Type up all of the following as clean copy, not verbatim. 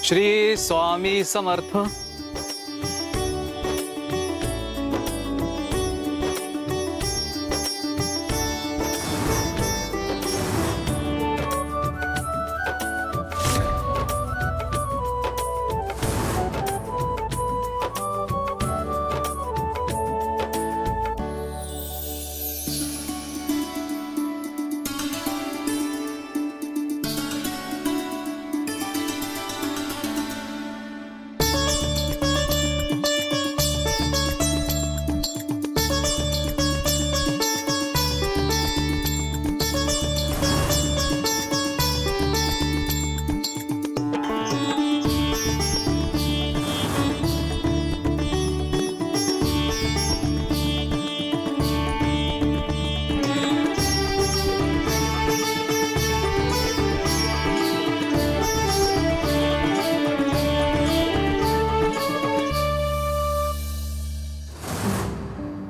श्री स्वामी समर्थ।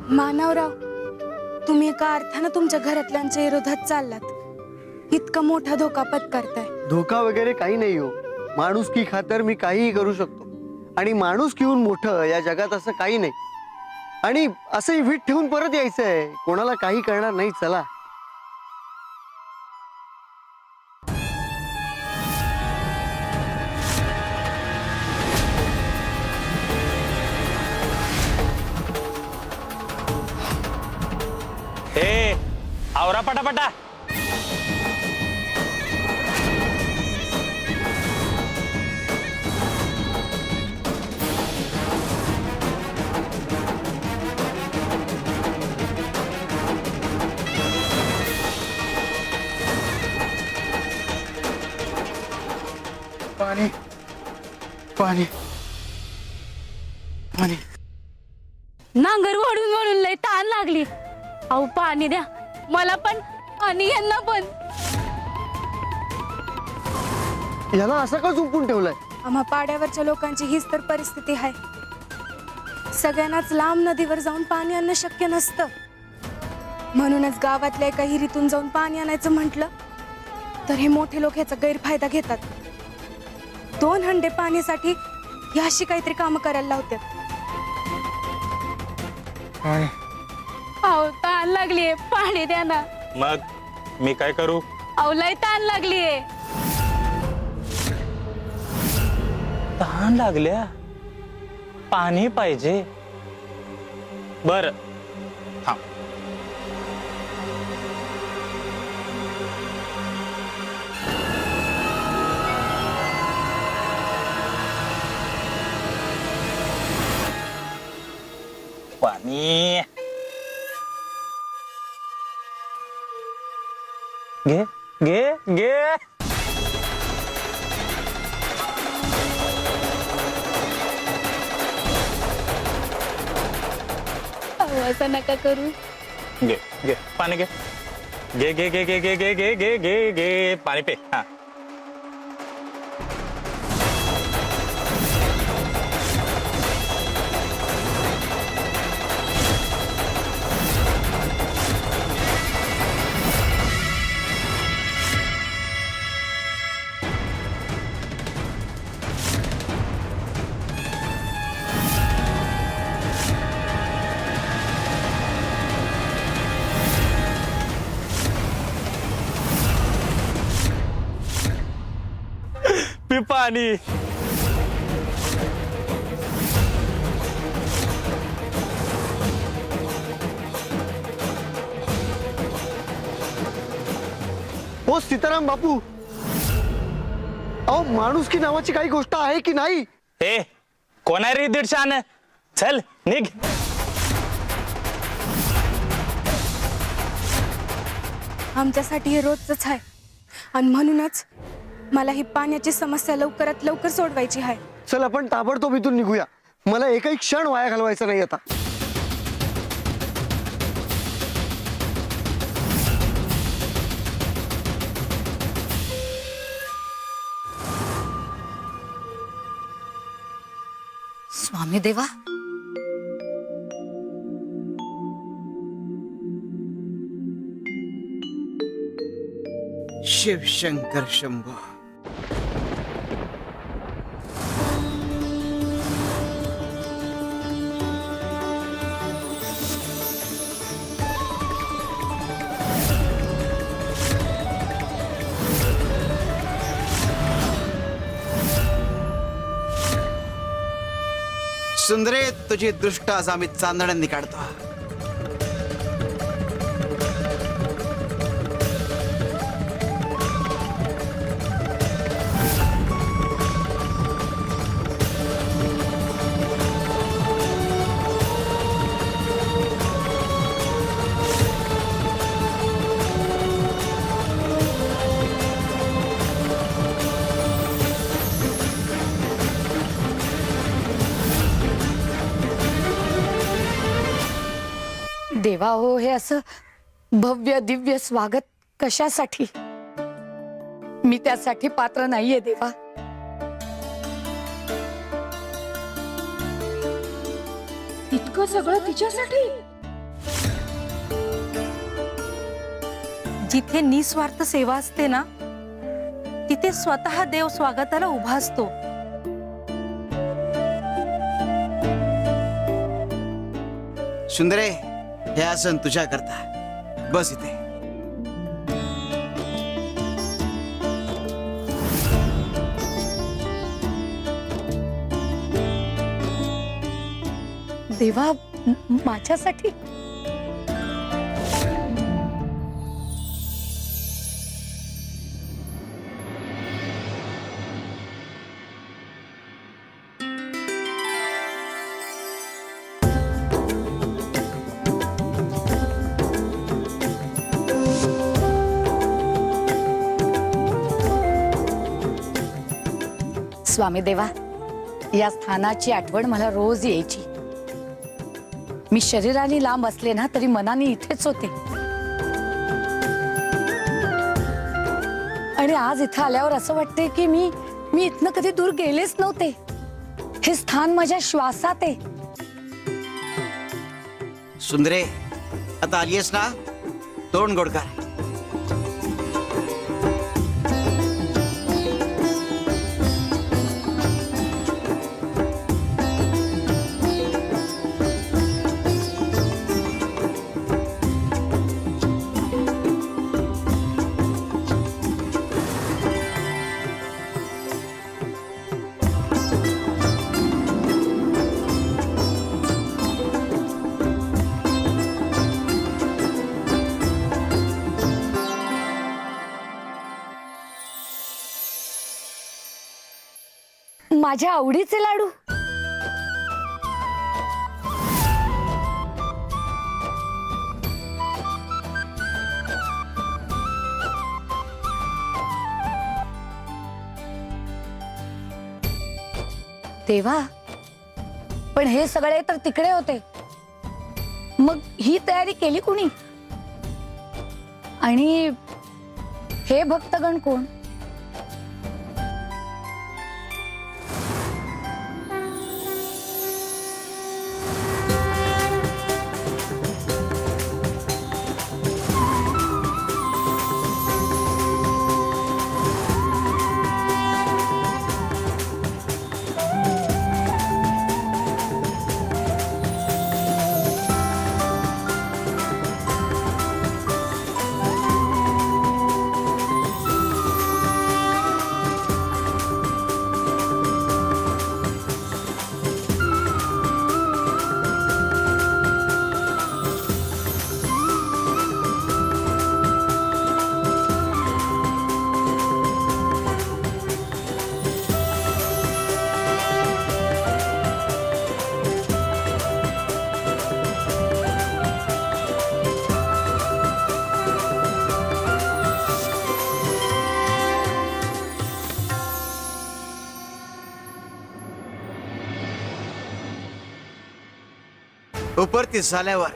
मानवराव, तुम्ही एका अर्थानं तुमच्या घरातल्यांच्या विरोधात चाललात। इतका मोठा धोका पत्करताय। धोका वगैरे काही नाही हो, माणुसकी खातर मी काहीही करू शकतो आणि माणुसकीहून मोठं या जगात असं काही नाही। आणि असंही वीट ठेवून परत यायचंय, कोणाला काही करणार नाही। चला ए आवरा पटापटा। पाणी पाणी पाणी। नांगर वळून वळून लय ताण लागली। अहो पाणी द्या मला पण आणि यांना पण। याला असं का झोपून ठेवलंय? आम्हा पाड्यावरच्या लोकांची हीच तर परिस्थिती आहे। सगळ्यांनाच लांब नदीवर जाऊन पाणी आणणं शक्य नसतं। म्हणूनच गावातल्या एका हिरीतून जाऊन पाणी आणायचं म्हटलं तर हे मोठे लोक ह्याचा गैरफायदा घेतात। 2 हंडे पाण्यासाठी ही अशी काहीतरी कामं करायला लावतात। अहो ताण लागलीये, पाणी द्या ना। मग मी काय करू? अहो लय ताण लागलीये। तहान लागल्या, पाणी पाहिजे। बर थांब। पाणी घे घे घे। असं नका करू। घे घे पाणी घे घे घे घे घे घे घे घे घे घे घे पाणी पे। हा पी पाणी। हो सीताराम बापू, अहो माणुसकी नावाची काही गोष्ट आहे की नाही? ए कोण आहे रे दीडशान? चल निघ। आमच्यासाठी हे रोजच आहे आणि म्हणूनच मला ही पाण्याची समस्या लवकरात लवकर सोडवायची आहे। चल आपण ताबडतोब इथून निघूया, मला एकही क्षण वाया घालवायचा नाही आता। स्वामी देवा, शिव शंकर शंभो। सुंदरे, तुझी दृष्ट आज आम्ही चांदण्यांनी काढतो. देवा हो, हे असं भव्य दिव्य स्वागत कशासाठी? मी त्यासाठी पात्र नाहीये देवा. इतकं सगळं तिच्यासाठी? जिथे निस्वार्थ सेवा असते ना, तिथे स्वतः देव स्वागताला उभा असतो. सुंदरे, हे आसन तुझ्या करता. बस इथे. देवा, माझ्यासाठी? स्वामी देवा, या स्थानाची आठवण मला रोज यायची. मी शरीराने लांब असले ना तरी मनाने इथेच होते. आणि आज इथं आल्यावर असं वाटते की मी इथनं कधी दूर गेलेच नव्हते. हे स्थान माझ्या श्वासात आहे. सुंदरे, आता आलीयस ना, तोंड गोड कर. माझ्या आवडीचे लाडू. देवा, पण हे सगळे तर तिकडे होते. मग ही तयारी केली कुणी? आणि हे भक्तगण कोण? उपरती झाल्यावर,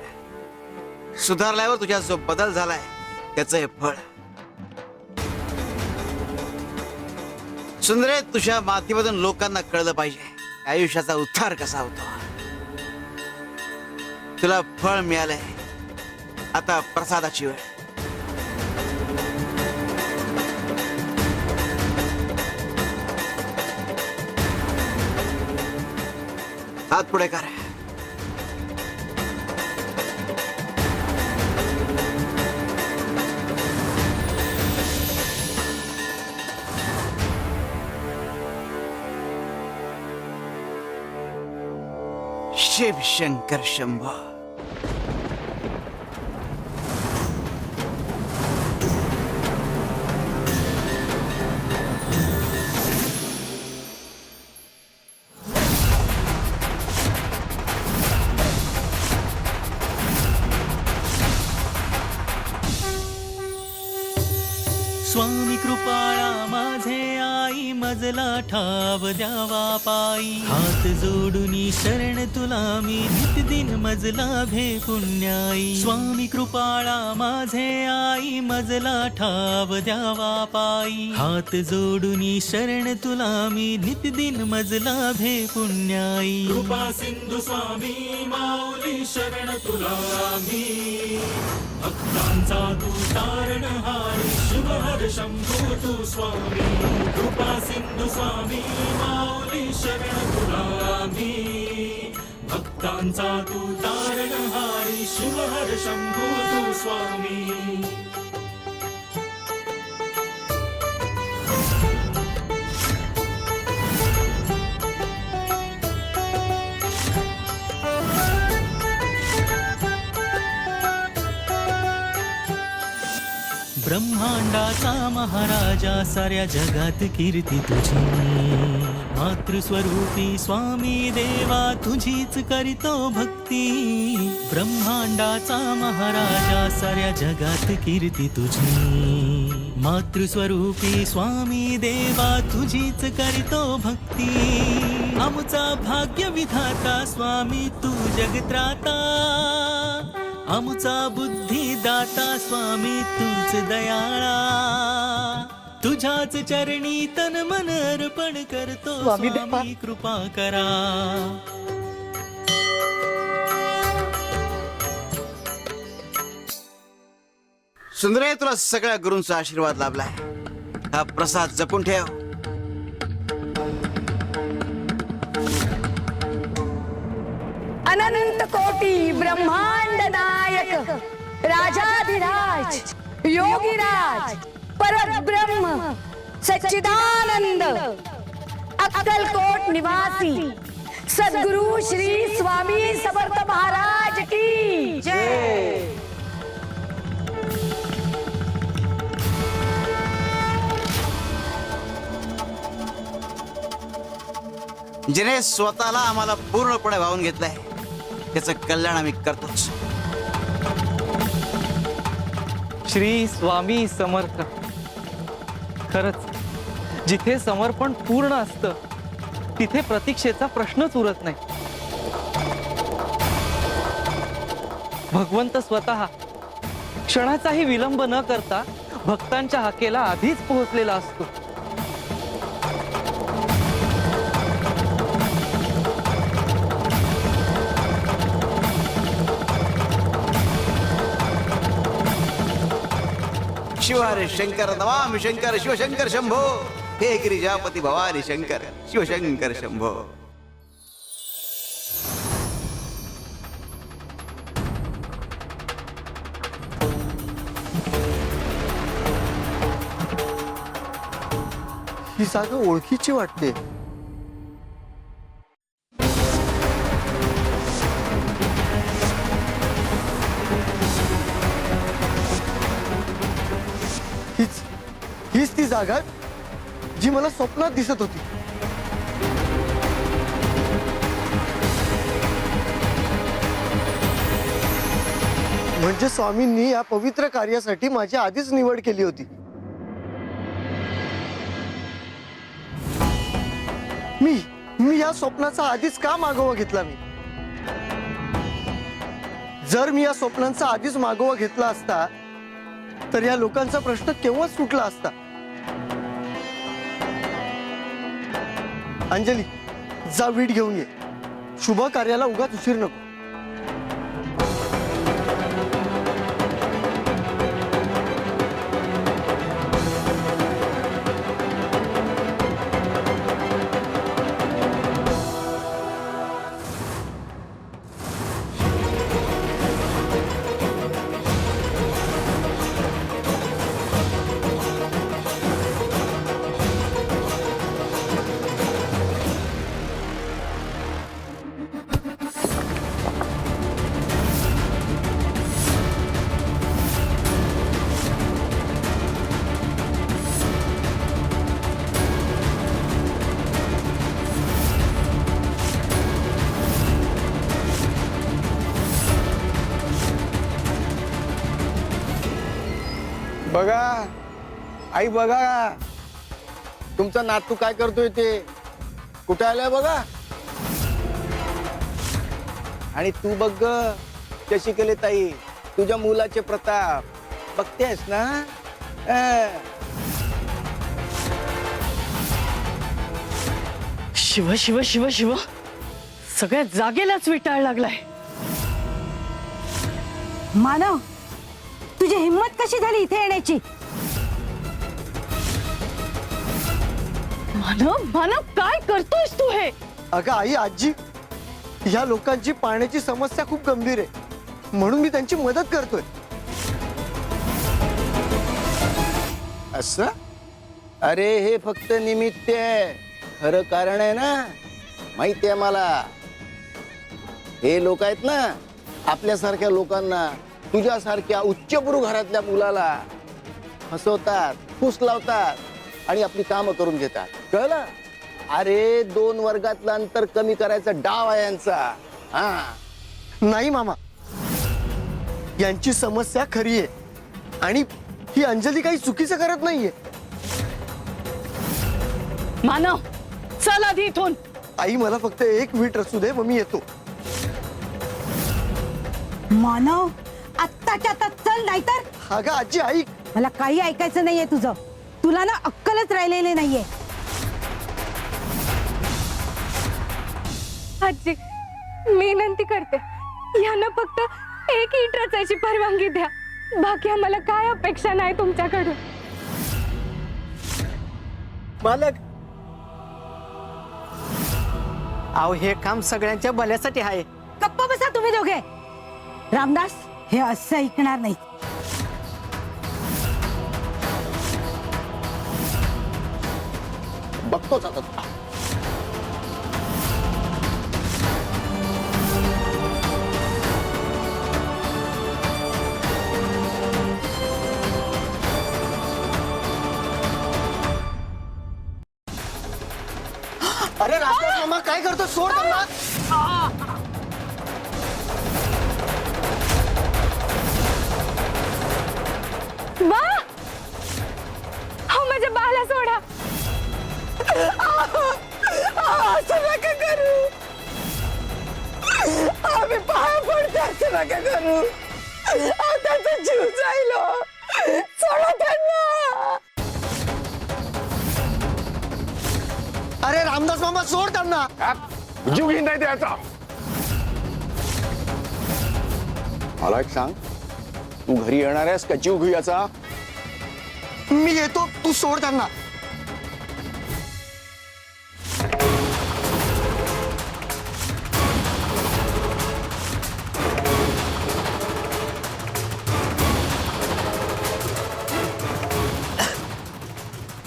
सुधारल्यावर तुझ्या जो बदल झालाय त्याचं हे फळ. सुंदरे, तुझ्या मातीमधून लोकांना कळलं पाहिजे आयुष्याचा उद्धार कसा होतो. तुला फळ मिळालंय, आता प्रसादाची वेळ. हात पुढे कर. शिव शंकर शंभो. स्वामी कृपाळा माझे आई मजला ठाव द्यावा पायी हात जोडूनी शरण तुला मी नितदिन मजला भेटून न्यायी स्वामी कृपाळा माझे आई मजला ठाव द्यावा पायी हात जोडूनी शरण तुला मी नितदिन मजला भेटून न्यायी कृपा सिंधू स्वामी माऊली शरण तुला मी भक्तांचा तू तारणहार शुभहर शंभो तू स्वामी कृपा सिंधू स्वामी माऊली शरण तुला मी भक्तांचा तू तारणहार शुभहर शंभो तू स्वामी. ब्रह्मांडाचा महाराजा साऱ्या जगात कीर्ती तुझी मातृस्वरूपी स्वामी देवा तुझीच करीतो भक्ती ब्रह्मांडाचा महाराजा साऱ्या जगात कीर्ती तुझी मातृस्वरूपी स्वामी देवा तुझीच करीतो भक्ती आमचा भाग्य विधाता स्वामी तू जगत्राता आमचा बुद्धी दाता स्वामी तूच दयाळा तुझ्याच चरणी तन मन अर्पण करतो स्वामी कृपा करा. सुंदरे, तुला सगळ्या गुरूंचा आशीर्वाद लाभलाय. हा प्रसाद जपून ठेव. अनंत कोटी ब्रह्मांड नायक राजाधिराज योगीराज परब्रह्म सच्चिदानंद अक्कलकोट निवासी सद्गुरु श्री स्वामी समर्थ महाराज की जय. जिने स्वतःला आम्हाला पूर्णपणे वाहून घेतलंय त्याचं कल्याण आम्ही करतोच. श्री स्वामी समर्थ. खरंच जिथे समर्पण पूर्ण असतं तिथे प्रतीक्षेचा प्रश्नच उरत नाही. भगवंत स्वतः क्षणाचाही विलंब न करता भक्तांच्या हाकेला आधीच पोहोचलेला असतो. शिव हरे शंकर नमामि शंकर शिवशंकर शंभो. हे गिरिजापती भवानी शंकर शिवशंकर शंभो. ही जागा ओळखीची वाटते. हीच ती जागा जी मला स्वप्नात दिसत होती. म्हणजे स्वामींनी या पवित्र कार्यासाठी माझी आधीच निवड केली होती. मी या स्वप्नाचा आधीच का मागोवा घेतला? जर मी या स्वप्नांचा आधीच मागोवा घेतला असता तर या लोकांचा प्रश्न केव्हाच सुटला असता. अंजली, जा वीट घेऊन ये. शुभ कार्याला उगाच उशीर नको. बघा आई बघा, तुमचा नातू काय करतोय ते, कुठे आलाय बघा. आणि तू बघ ग, कशी केले ताई तुझ्या मुलाचे प्रताप, बघतेस ना. शिव शिव शिव शिव, सगळ्या जागेलाच विटाळ लागलाय. मानव, तुझी हिंमत कशी झाली इथे येण्याची? मानव मानव, काय करतोयस तू हे? अगं आई, आजी, या लोकांची पाण्याची समस्या खूप गंभीर आहे, म्हणून मी त्यांची मदत करतोय. असं? अरे हे फक्त निमित्त आहे, खरं कारण आहे ना, माहिती आहे मला. हे लोक आहेत ना, आपल्यासारख्या लोकांना, तुझ्यासारख्या उच्चभ्रू घरातल्या मुलाला फसवतात, फूस लावतात आणि आपली कामं करून घेतात, कळलं? अरे 2 वर्गातलं अंतर कमी करायचा डाव आहे यांचा. हा नाही मामा, यांची समस्या खरी आहे आणि ही अंजली काही चुकीचं करत नाहीये. मानव, चल आधी इथून. आई मला फक्त 1 मिनिट असू दे, मग मी येतो. मानव, आत्ताच्या आता चल, नाहीतर. अगं आजी ऐक. मला काही ऐकायचं नाहीये तुझं. तुला ना अक्कलच राहिलेली नाहीये. आजी, मी विनंती करते, यांना फक्त 1 इट रचायची परवानगी द्या. बाकी आम्हाला काय अपेक्षा नाही तुमच्याकडून. मालक, अहो हे काम सगळ्यांच्या भल्यासाठी आहे. गप्पा बसा तुम्ही दोघे. रामदास, हे असं ऐकणार नाही. बघतोच आता तुला. अरे रामदास मामा, काय करतो? सोड त्यांना. बा, हो माझ्या बाला सोडा. असं नका करू, आम्ही पाया पडते, असं नका करू. अहो, त्याचा जीव जाईल हो. सोडा त्यांना. अरे रामदास मामा, सोड त्यांना. जीव घेईन नाही द्यायचा. मला एक सांग, तू घरी येणार आहेस का जीव घेऊ याचा? मी येतो, तू सोड त्यांना.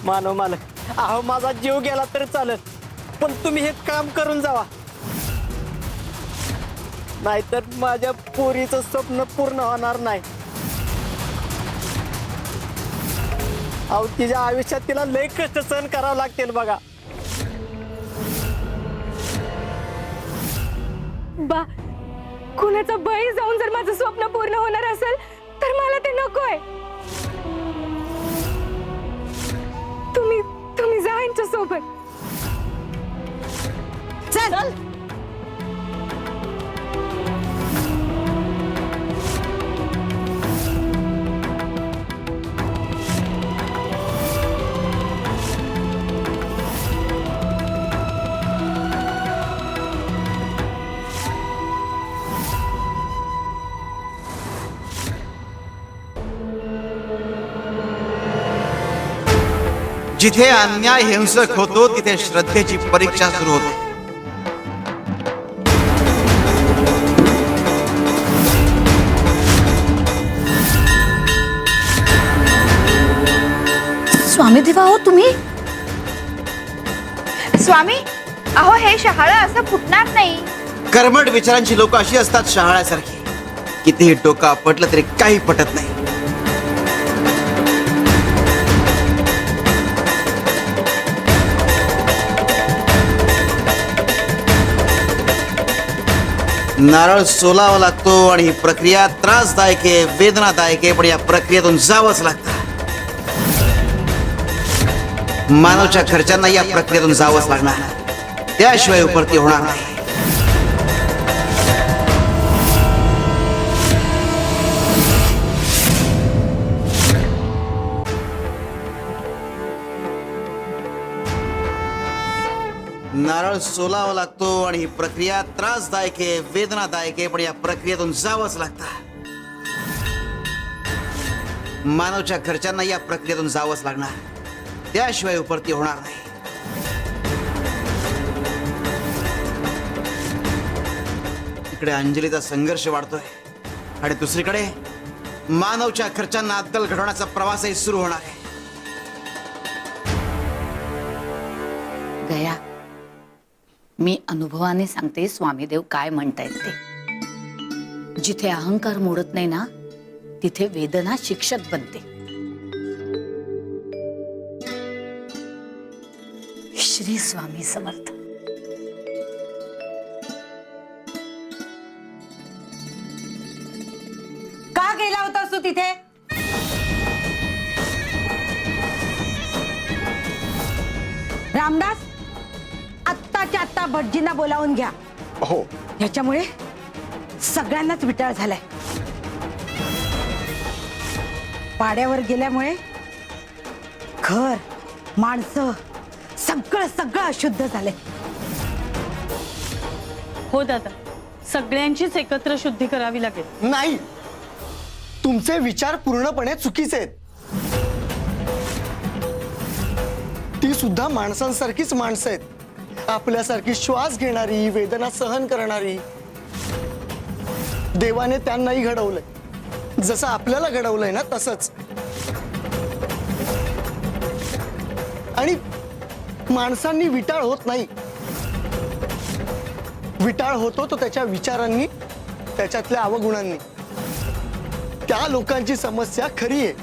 मानव मालक, अहो माझा जीव गेला तर चालत, पण तुम्ही हे काम करून जावा, नाहीतर माझ्या पोरीचं स्वप्न पूर्ण होणार नाही. अहो तिच्या आयुष्यात तिला लय कष्ट सहन करावं लागतील बघा. बा, कुणाचा बळी जाऊन जर माझं स्वप्न पूर्ण होणार असेल तर मला ते नकोय. तुम्ही जा यांच्या सोबत. चल. जिथे अन्याय हिंसक होतो तिथे श्रद्धेची परीक्षा सुरू होते. स्वामी देवा हो तुम्ही? स्वामी, अहो हे शहाळं असं फुटणार नाही. कर्मठ विचारांची लोक अशी असतात शहाळ्यासारखी, कितीही डोकं आपटलं तरी काही पटत नाही. नारळ सोलावा लागतो आणि ही प्रक्रिया त्रासदायक आहे, वेदनादायक आहे, पण या प्रक्रियेतून जावंच लागतं. मानवच्या घरच्यांना या प्रक्रियेतून जावंच लागणार, त्याशिवाय उपरती होणार नाही. नारळ सोलावा लागतो आणि ही प्रक्रिया त्रासदायक आहे, वेदनादायक आहे, पण या प्रक्रियेतून जावंच लागतं. मानवच्या घरच्यांना या प्रक्रियेतून जावंच लागणार, त्याशिवाय उपरती होणार नाही. इकडे अंजलीचा संघर्ष वाढतोय आणि दुसरीकडे मानवच्या घरच्यांना अद्दल घडवण्याचा प्रवासही सुरू होणार आहे. गया, मी अनुभवाने सांगते स्वामीदेव काय म्हणतायत ते. जिथे अहंकार मोडत नाही ना, तिथे वेदना शिक्षक बनते. श्री स्वामी समर्थ. का गेला होतास तू तिथे? रामदास, आत्ताच्या आत्ता भटजींना बोलावून घ्या. हो. ह्याच्यामुळे सगळ्यांनाच विटाळ झालाय. पाड्यावर गेल्यामुळे घर, माणसं सगळं अशुद्ध झालंय. हो दादा, सगळ्यांचीच एकत्र शुद्धी करावी लागेल. नाही, तुमचे विचार पूर्णपणे चुकीचे आहेत. ती सुद्धा माणसांसारखीच माणसं आहेत, आपल्यासारखी श्वास घेणारी, वेदना सहन करणारी. देवाने त्यांनाही घडवलंय, जसं आपल्याला घडवलंय ना तसंच. आणि माणसांनी विटाळ होत नाही, विटाळ होतो तो त्याच्या विचारांनी, त्याच्यातल्या अवगुणांनी. त्या लोकांची समस्या खरी आहे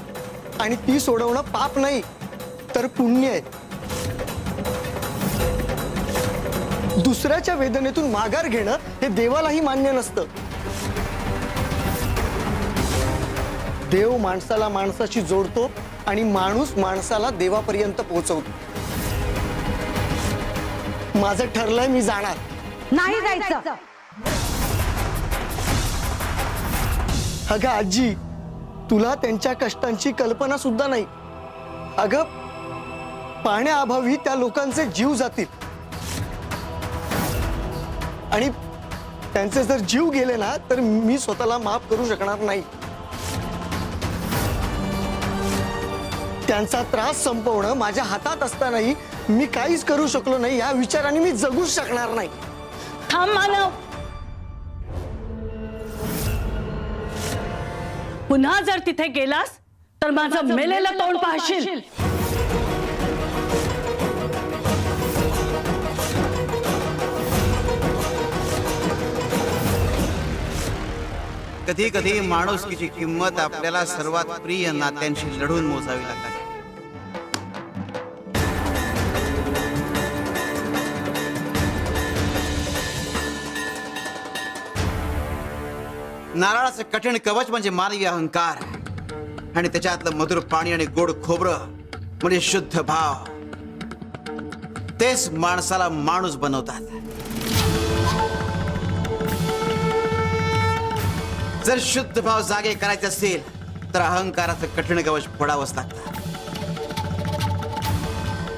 आणि ती सोडवणं पाप नाही तर पुण्य आहे. दुसऱ्याच्या वेदनेतून माघार घेणं हे देवालाही मान्य नसतं. देव माणसाला माणसाशी जोडतो आणि माणूस माणसाला देवापर्यंत पोहोचवतो. माझं ठरलंय, मी जाणार. नाही जायचं. अगं आजी, तुला त्यांच्या कष्टांची कल्पना सुद्धा नाही. अगं, पाण्याअभावी त्या लोकांचे जीव जातील आणि त्यांचे जर जीव गेले ना तर मी स्वतःला माफ करू शकणार नाही. त्यांचा त्रास संपवणं माझ्या हातात असतानाही मी काहीच करू शकलो नाही, या विचाराने मी जगूच शकणार नाही. थांब मानव, पुन्हा जर तिथे गेलास तर माझं मेलेलं तोंड पाहशील. कधी कधी माणुसकीची किंमत आपल्याला सर्वात प्रिय नात्यांशी लढून मोजावी लागते. नारळाचं कठीण कवच म्हणजे मानवी अहंकार आणि त्याच्यातलं मधुर पाणी आणि गोड खोबरं म्हणजे शुद्ध भाव. तेच माणसाला माणूस बनवतात. जर शुद्ध भाव जागे करायचे असतील तर अहंकाराचं कठीण कवच फोडावंच लागतं.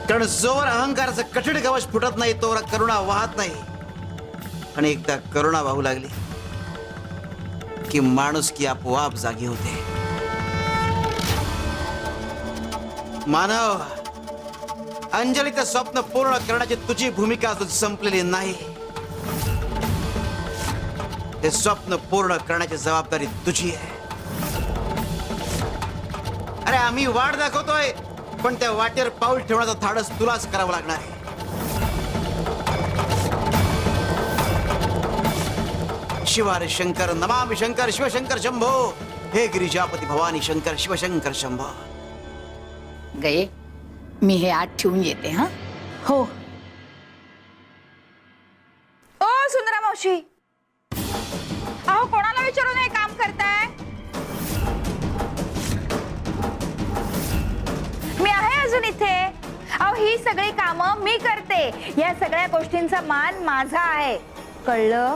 कारण जोवर अहंकाराचं कठीण कवच फुटत नाही तोवर करुणा वाहत नाही. आणि एकदा करुणा वाहू लागली की माणुसकी आपोआप जागी होते. मानव, अंजलीचं स्वप्न पूर्ण करण्याची तुझी भूमिका अजून संपलेली नाही. ते स्वप्न पूर्ण करण्याची जबाबदारी तुझी आहे. अरे, आम्ही वाट दाखवतोय, पण त्या वाटेवर पाऊल ठेवण्याचं धाडस तुलाच करावं लागणार आहे. शिवारे शंकर नमामि शंकर शिवशंकर शंभो. हे गिरिजापती भवानी शंकर शिवशंकर शंभो. गये, मी हे आत ठेवून येते. हा हो. ओ सुंदरा मावशी, अहो कोणाला विचारून हे काम करताय? मी आहे अजून इथे. अहो ही सगळी कामं मी करते. या सगळ्या गोष्टींचा मान माझा आहे, कळलं?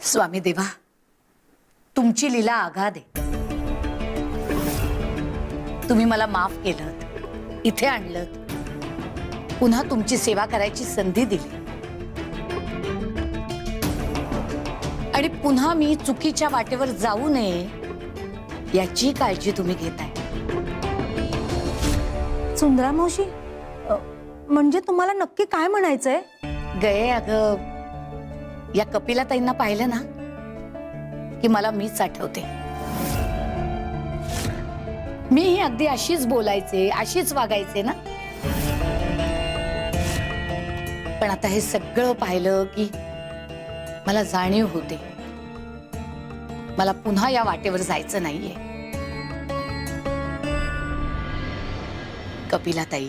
स्वामी देवा, तुमची लीला आगाध आहे. तुम्ही मला माफ केलं, इथे आणलं, पुन्हा तुमची सेवा करायची संधी दिली आणि पुन्हा मी चुकीच्या वाटेवर जाऊ नये याची काळजी तुम्ही घेताय. सुंदरा मावशी, म्हणजे तुम्हाला नक्की काय म्हणायचंय? गये अगं, या कपिलाताईंना पाहिलं ना की मला मीच आठवते. मीही अगदी अशीच बोलायचे, अशीच वागायचे ना. पण आता हे सगळं पाहिलं की मला जाणीव होते मला पुन्हा या वाटेवर जायचं नाहीये. कपिलाताई,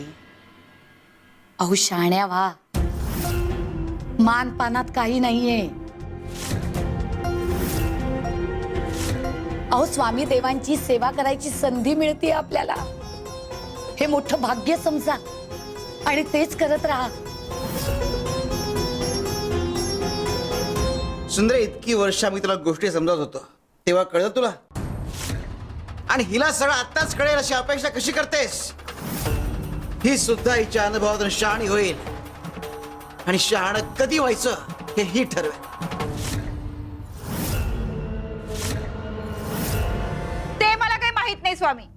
अहो शहाण्या व्हा, मानपानात काही नाहीये. अहो स्वामी देवांची सेवा करायची संधी मिळते आपल्याला, हे मोठं भाग्य समजा आणि तेच करत राहा. सुंदरे, इतकी वर्ष मी तुला गोष्टी समजावत होतो तेव्हा कळलं तुला? आणि हिला सगळं आत्ताच कळेल अशी अपेक्षा कशी करतेस? ही सुद्धा हिच्या अनुभवातून शहाणी होईल आणि शहाणं कधी व्हायचं हे ही ठरवेल. ते मला काही माहित नाही स्वामी.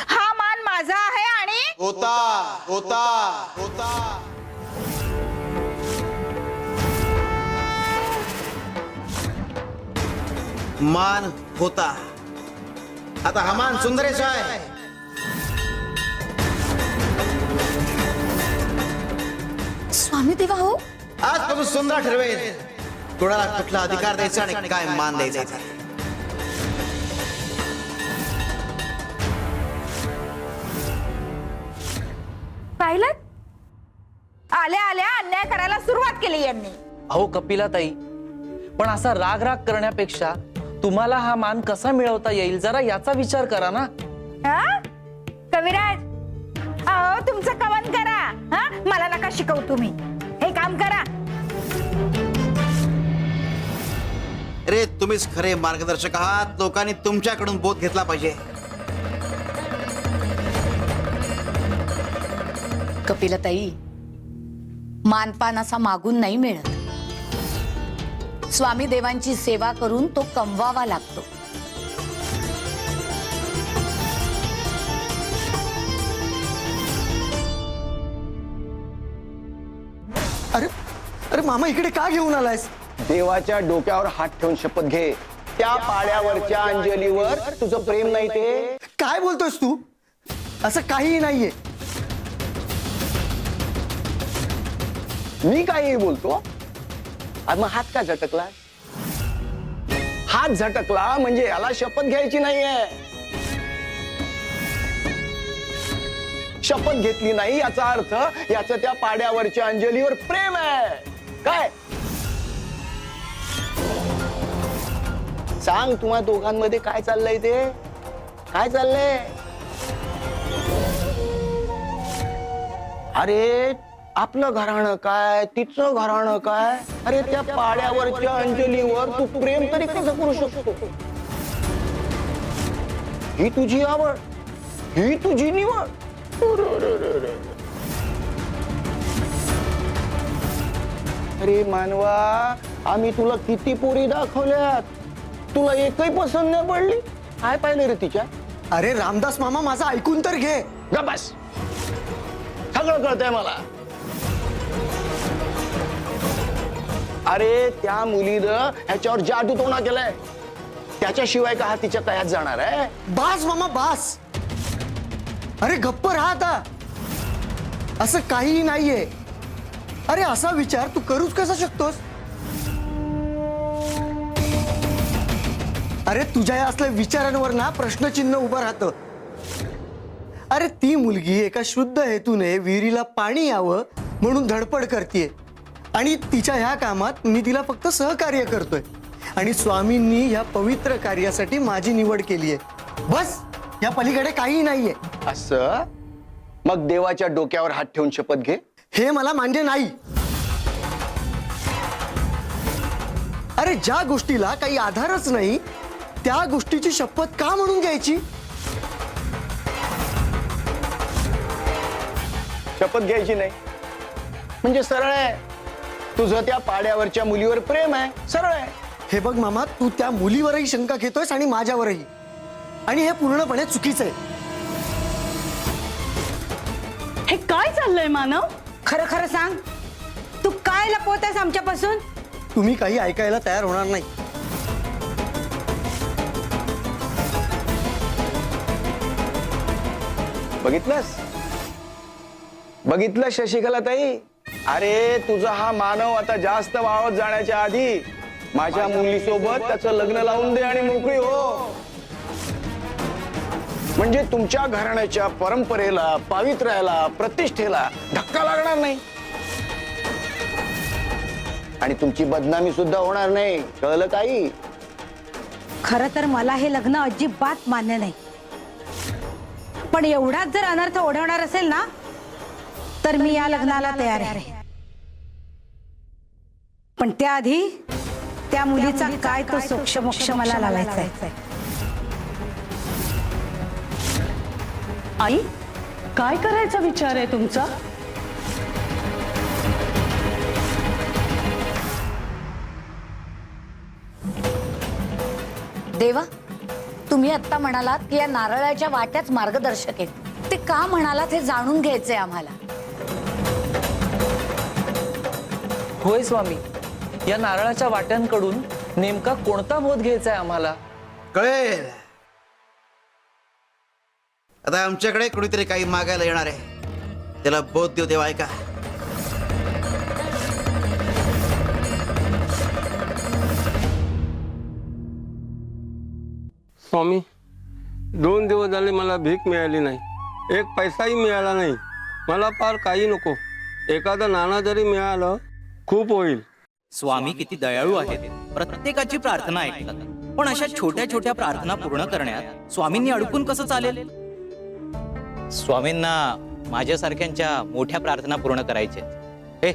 हा मान माझा आहे आणि होता होता होता मान होता. आता हा मान सुंदरेचा आहे. स्वामी देवा हो, आजपासून सुंदर ठरवेल कोणाला कुठला अधिकार द्यायचा आणि काय मान द्यायचा. पाहिलं, आल्या आल्या अन्याय करायला सुरुवात केली यांनी. अहो कपिलाताई, पण असा राग राग करण्यापेक्षा तुम्हाला हा मान कसा मिळवता येईल जरा याचा विचार करा ना. हा? कविराज, अहो तुमचं कवन करा. हा, मला नका शिकवू, तुम्ही हे काम करा. रे, तुम्हीच खरे मार्गदर्शक आहात. लोकांनी तुमच्याकडून बोध घेतला पाहिजे. कपिलाताई, मानपान असा मागून नाही मिळत. स्वामी देवांची सेवा करून तो कमवावा लागतो. अरे अरे मामा, इकडे का घेऊन आलायस? देवाच्या डोक्यावर हात ठेवून शपथ घे, त्या पाड्यावरच्या अंजलीवर तुझं प्रेम नाही ते. काय बोलतोयस तू? असं काहीही नाहीये. मी काही बोलतो? आज मग हात का झटकला? हात झटकला म्हणजे याला शपथ घ्यायची नाहीये. शपथ घेतली नाही याचा अर्थ याचं त्या पाड्यावरच्या अंजलीवर प्रेम आहे. काय सांग, तुम्हा दोघांमध्ये काय चाललंय? ते काय चाललंय? अरे आपलं घराणं काय, तिचं घराणं काय? अरे त्या पाड्यावरच्या अंजलीवर तू प्रेम तरी कसं करू शकतो? ही तुझी आवड, ही तुझी निवड. अरे मानवा, आम्ही तुला किती पोरी दाखवल्यात, तुला एकही पसंत नाही पडली. काय पाहिलं रे तिच्या? अरे रामदास मामा, माझं ऐकून तर घे. ग बस, सगळं कळतंय मला. अरे त्या मुलीनं ह्याच्यावर जादू टोणा केलाय, त्याच्याशिवाय का हा तिच्या कयात जाणार आहे? बास मामा, बास. अरे गप्प राहा आता. असं काहीही नाहीये. अरे असा विचार तू करूच कसा शकतोस? अरे तुझ्या या असल्या विचारांवर ना प्रश्नचिन्ह उभं राहतं. अरे ती मुलगी एका शुद्ध हेतूने विहिरीला पाणी यावं म्हणून धडपड करतेय आणि तिच्या ह्या कामात मी तिला फक्त सहकार्य करतोय आणि स्वामींनी ह्या पवित्र कार्यासाठी माझी निवड केली आहे. बस, या पलीकडे काही नाहीये. असं मग देवाच्या डोक्यावर हात ठेवून शपथ घे. हे मला मान्य नाही. अरे ज्या गोष्टीला काही आधारच नाही त्या गोष्टीची शपथ का म्हणून घ्यायची? शपथ घ्यायची नाही म्हणजे सरळ आहे. तुझं त्या पाड्यावरच्या मुलीवर प्रेम आहे, सरळ आहे. हे बघ मामा, तू त्या मुलीवरही शंका घेतोयस आणि माझ्यावरही, आणि हे पूर्णपणे चुकीचं आहे. हे काय चाललंय मानव? खरं खरं सांग, तू काय लपवतेस आमच्यापासून? तुम्ही काही ऐकायला तयार होणार नाही. बघितलं शशिकला ताई? अरे तुझा हा मानव आता जास्त वावत जाण्याच्या आधी माझ्या मुलीसोबत त्याचं लग्न लावून दे आणि मोकळी हो. म्हणजे तुमच्या घराण्याच्या परंपरेला, पावित्र्याला, प्रतिष्ठेला धक्का लागणार नाही आणि तुमची बदनामी सुद्धा होणार नाही. कळलं काही? खरं तर मला हे लग्न अजिबात मान्य नाही, पण एवढाच जर अनर्थ ओढवणार असेल ना तर मी या लग्नाला तयार आहे. पण त्याआधी त्या मुलीचा काय तो सोक्ष मला लावायचा आहे. आई, काय करायचा विचार आहे तुमचा? देवा, तुम्ही आता म्हणालात की या नारळाच्या वाट्याच मार्गदर्शक आहेत. ते का म्हणालात हे जाणून घ्यायचंय आम्हाला. होय स्वामी, या नारळाच्या वाट्यांकडून नेमका कोणता बोध घ्यायचा आहे आम्हाला? कळेल. आता आमच्याकडे कोणीतरी काही मागायला येणार आहे, त्याला बोध देऊ तेव्हा ऐका. स्वामी, 2 दिवस झाले मला भीक मिळाली नाही, एक पैसाही मिळाला नाही. मला फार काही नको, एखादं नाणं जरी मिळालं खूप होईल. स्वामी किती दयाळू आहेत, प्रत्येकाची प्रार्थना ऐकतात. पण अशा छोट्या छोट्या प्रार्थना पूर्ण करण्यात स्वामींनी अडकून कसं चालेल? स्वामींना माझ्यासारख्यांच्या मोठ्या प्रार्थना पूर्ण करायच्या. हे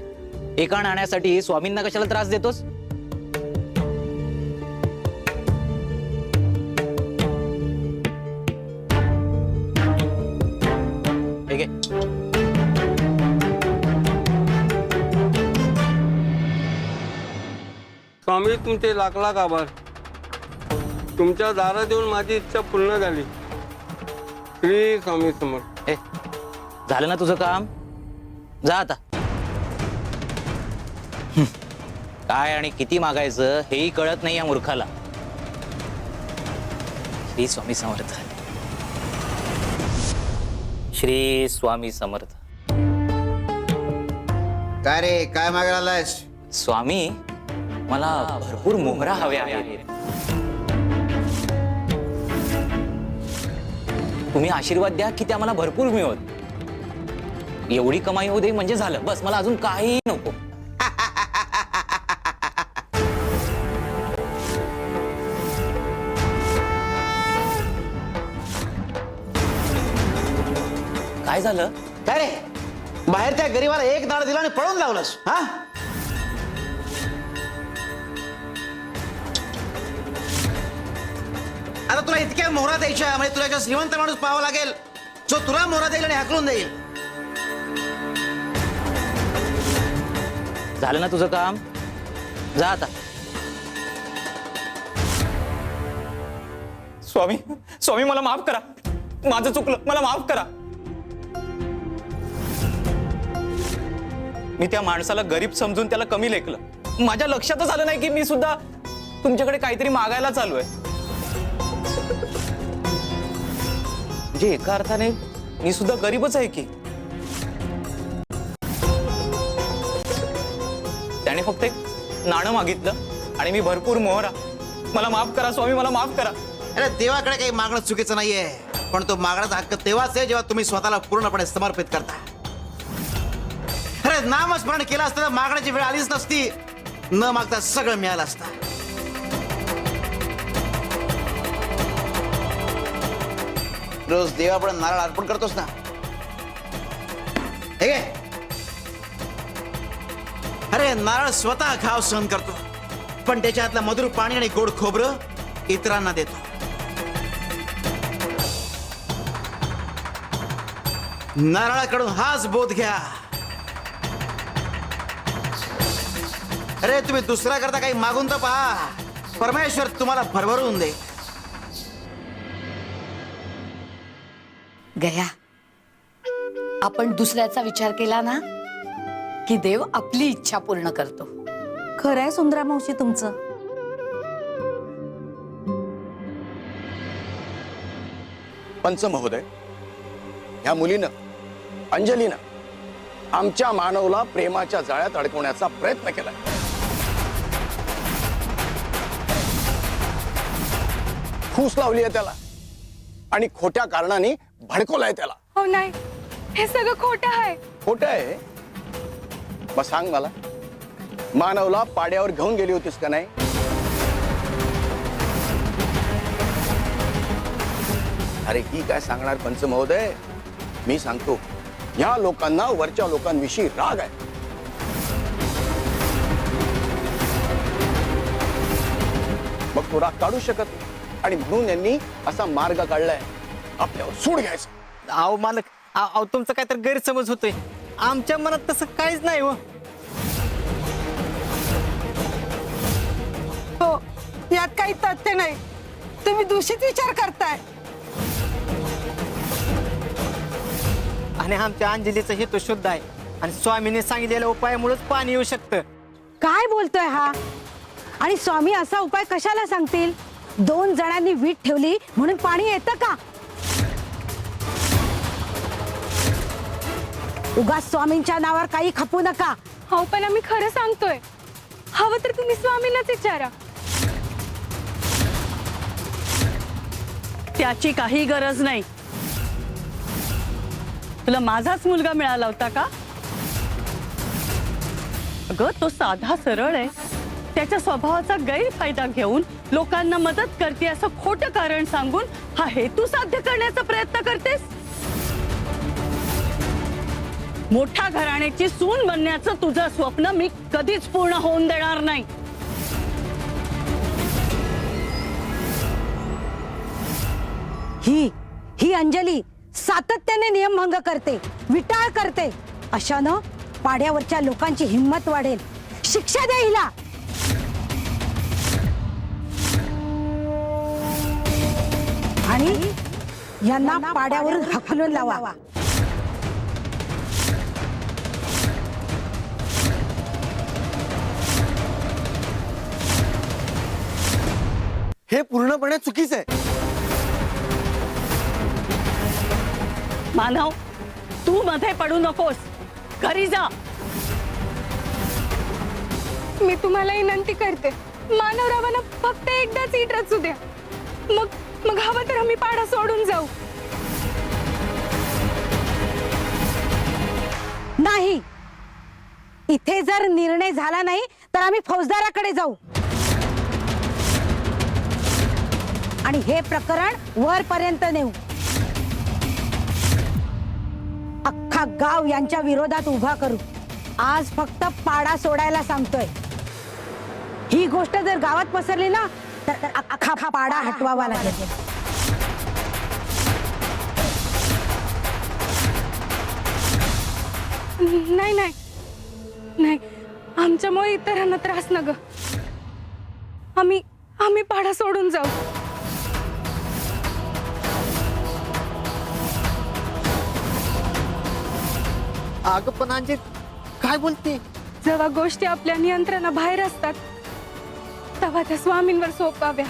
एका नाण्यासाठी स्वामींना कशाला त्रास देतोस? हे घे. स्वामी, तुमचे लाख लाख आभार. तुमच्या दारात येऊन माझी इच्छा पूर्ण झाली. श्री स्वामी समर्थ. हे झालं ना तुझं काम? जा आता. काय आणि किती मागायचं हेही कळत नाही या मूर्खाला. श्री स्वामी समर्थ. श्री स्वामी समर्थ. काय रे, काय मागायला आलायस? स्वामी, मला भरपूर मोहरा हव्या आहेत. तुम्ही आशीर्वाद द्या की त्या मला भरपूर मिळवत. एवढी कमाई होऊ दे म्हणजे झालं, बस. मला अजून काही नको. काय झालं? काय रे, बाहेर त्या गरीबाला एक नाणं दिला आणि पळून लावलंस? हा, आता तुला इतक्या मोहरा द्यायच्या म्हणजे तुला एका श्रीमंत माणूस पाहावा लागेल जो तुला मोहरा देईल आणि हाकलून देईल. झालं ना तुझं काम? जा आता. स्वामी, स्वामी मला माफ करा, माझं चुकलं, मला माफ करा. मी त्या माणसाला गरीब समजून त्याला कमी लेखलं. माझ्या लक्षातच आलं नाही की मी सुद्धा तुमच्याकडे काहीतरी मागायला चालू आहे. म्हणजे एका अर्थाने मी सुद्धा गरीबच आहे की. त्याने फक्त एक नाणं मागितलं आणि मी भरपूर मोहरा. मला माफ करा स्वामी, मला माफ करा. अरे देवाकडे काही मागणं चुकीचं नाहीये, पण तो मागण्याचा हक्क तेव्हाच आहे जेव्हा तुम्ही स्वतःला पूर्णपणे समर्पित करता. अरे नामस्मरण केलं असतं तर मागण्याची वेळ आलीच नसती, न मागता सगळं मिळालं असतं. रोज देवापुढे नारळ अर्पण करतोस ना, हे घे. अरे नारळ स्वतः घाव सहन करतो, पण त्याच्यातलं मधुर पाणी आणि गोड खोबरं इतरांना देतो. नारळाकडून हाच बोध घ्या. अरे तुम्ही दुसरा करता काही मागून तर पहा, परमेश्वर तुम्हाला भरभरून दे. गया, आपण दुसऱ्याचा विचार केला ना की देव आपली इच्छा पूर्ण करतो. खरं आहे सुंदरा मावशी तुमचं. पंच महोदय, ह्या मुलीनं अंजलीनं आमच्या मानवला प्रेमाच्या जाळ्यात अडकवण्याचा प्रयत्न केलाय. फूस लावली आहे त्याला आणि खोट्या कारणाने भडकवलाय त्याला. हो नाही, हे सगळं खोटं आहे. खोटं आहे? मग सांग मला, मानवला पाड्यावर घेऊन गेली होतीस का नाही? अरे ही काय सांगणार पंच महोदय, मी सांगतो, या लोकांना वरच्या लोकांविषयी राग आहे. मग तो राग काढू शकत नाही आणि म्हणून यांनी असा मार्ग काढलाय, आपल्यावर सूड घ्यायचा. अहो मालक, अहो तुमचं काय तर गैरसमज होतोय. आमच्या मनात तसं काहीच नाही हो. हो, यात काही तथ्य नाही. तुम्ही दूषित विचार करताय. आणि आमच्या अंजलीचा हेतू शुद्ध आहे आणि स्वामीने सांगितलेल्या उपायामुळेच पाणी येऊ शकतं. काय बोलतोय हा? आणि स्वामी असा उपाय कशाला सांगतील? 2 जणांनी वीट ठेवली म्हणून पाणी येतं का? उगाच स्वामींच्या नावावर काही खपू नका. हो पण आम्ही खरं सांगतोय. हवं तर तुम्ही स्वामींनाच विचारा. त्याची काही गरज नाही. तुला माझाच मुलगा मिळाला होता का? अगं तो साधा सरळ आहे. त्याच्या स्वभावाचा गैरफायदा घेऊन लोकांना मदत करते असं खोटं कारण सांगून हा हेतू साध्य करण्याचा प्रयत्न करतेस. मोठ्या घराण्याची सून बनण्याचं तुझं स्वप्न मी कधीच पूर्ण होऊन देणार नाही. ही अंजली सातत्याने नियमभंग करते, विटाळ करते. अशानं पाड्यावरच्या लोकांची हिंमत वाढेल. शिक्षा द्या हिला. आणि यांना पाड्यावरून हकलून लावा. हे पूर्णपणे चुकीचं आहे. मानव, तू मध्ये पडू नकोस. घरी जा. मी तुम्हाला विनंती करते, मानवरावांना फक्त एकदाच इट रचू द्या. मग हवं तर आम्ही पाडा सोडून जाऊ. नाही, इथे जर निर्णय झाला नाही तर आम्ही फौजदाराकडे जाऊ आणि हे प्रकरण वरपर्यंत नेऊ. अख्खा गाव यांच्या विरोधात उभा करू. आज फक्त पाडा सोडायला सांगतोय. ही गोष्ट जर गावात पसरली ना तर अख्खा पाडा हटवावा लागेल. नाही नाही नाही, आमच्यामुळे इतरांना त्रास नग. आम्ही पाडा सोडून जाऊ. अगं पण अंजली काय बोलते? जेव्हा गोष्टी आपल्या नियंत्रणाबाहेर असतात तेव्हा त्या स्वामींवर सोपाव्या.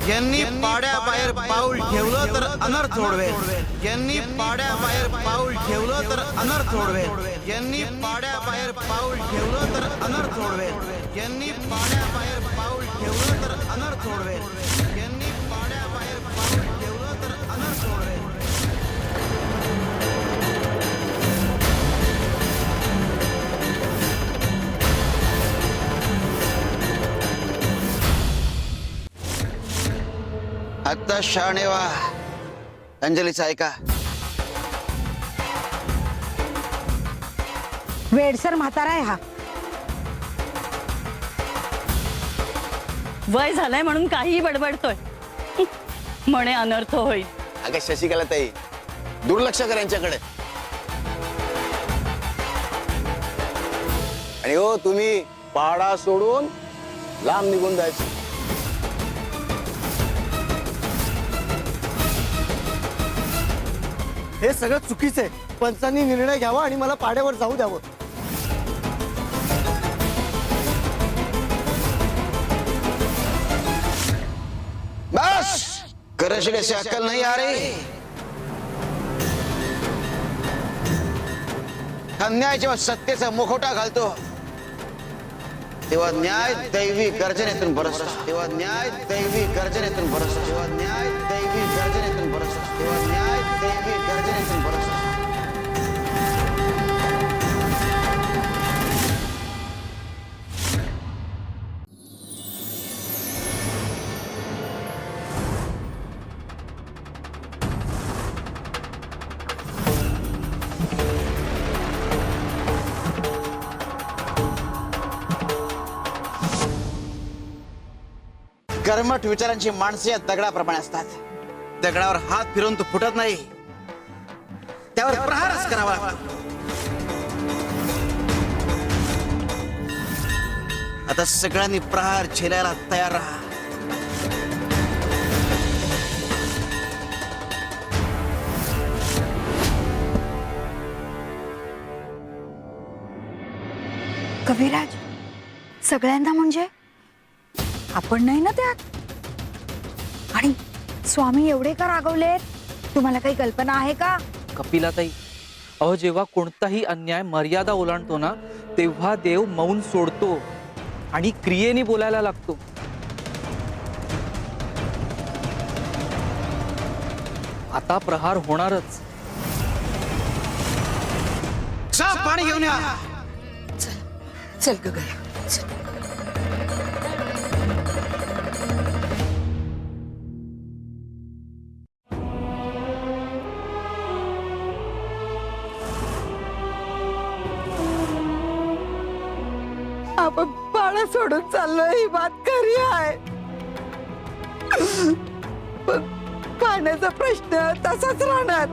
यांनी पाड्याबाहेर पाऊल ठेवलं तर अनर्थ ओढवेल. यांनी पाड्याबाहेर पाऊल ठेवलं तर अनर्थ ओढवेल. यांनी पाड्याबाहेर पाऊल ठेवलं तर अनर्थ ओढवेल. यांनी पाड्याबाहेर पाऊल ठेवलं तर अनर्थ ओढवेल. यांनी पाड्याबाहेर पाऊल ठेवलं तर अनर्थ ओढवेल. आता शहाणे व्हा. अंजलीचं ऐका. वेडसर म्हातारा आहे हा. वय झालंय म्हणून काहीही बडबडतोय. म्हणे अनर्थ होईल. अगं शशिकला ताई, दुर्लक्ष कर यांच्याकडे. आणि हो, तुम्ही पाडा सोडून लांब निघून जायचं. हे सगळं चुकीचं आहे. पंचांनी निर्णय घ्यावा आणि मला पाड्यावर जाऊ द्यावं. बस करशील अशी अक्कल नाही आ रे. अन्याय जेव्हा सत्तेचा मुखवटा घालतो तेव्हा न्याय दैवी गर्जनेतून बरसतो. तेव्हा न्याय दैवी गर्जनेतून बरसतो. तेव्हा न्याय दैवी गर्जनेतून बरसतो. तेव्हा न्याय दैवी गर्जनेतून बरसतो. कर्मठ विचारांची माणसे या दगडाप्रमाणे असतात. दगडावर हात फिरवून तो फुटत नाही, त्यावर प्रहारच करावा लागतो. आता सगळ्यांनी प्रहार झेलायला तयार राहा. कविराज, सगळ्यांना म्हणजे आपण नाही ना त्यात. आणि स्वामी एवढे का रागवलेत, तुम्हाला काही कल्पना आहे का? कपिलाताई, अहो जेव्हा कोणताही अन्याय मर्यादा ओलांडतो ना, तेव्हा देव मौन सोडतो आणि क्रियेने बोलायला लागतो. आता प्रहार होणारच. पाणी घेऊन या. चल ग गया. आपण पाडा सोडून चाललोय ही बात खरी आहे, पण पाण्याचा प्रश्न तसाच राहणार.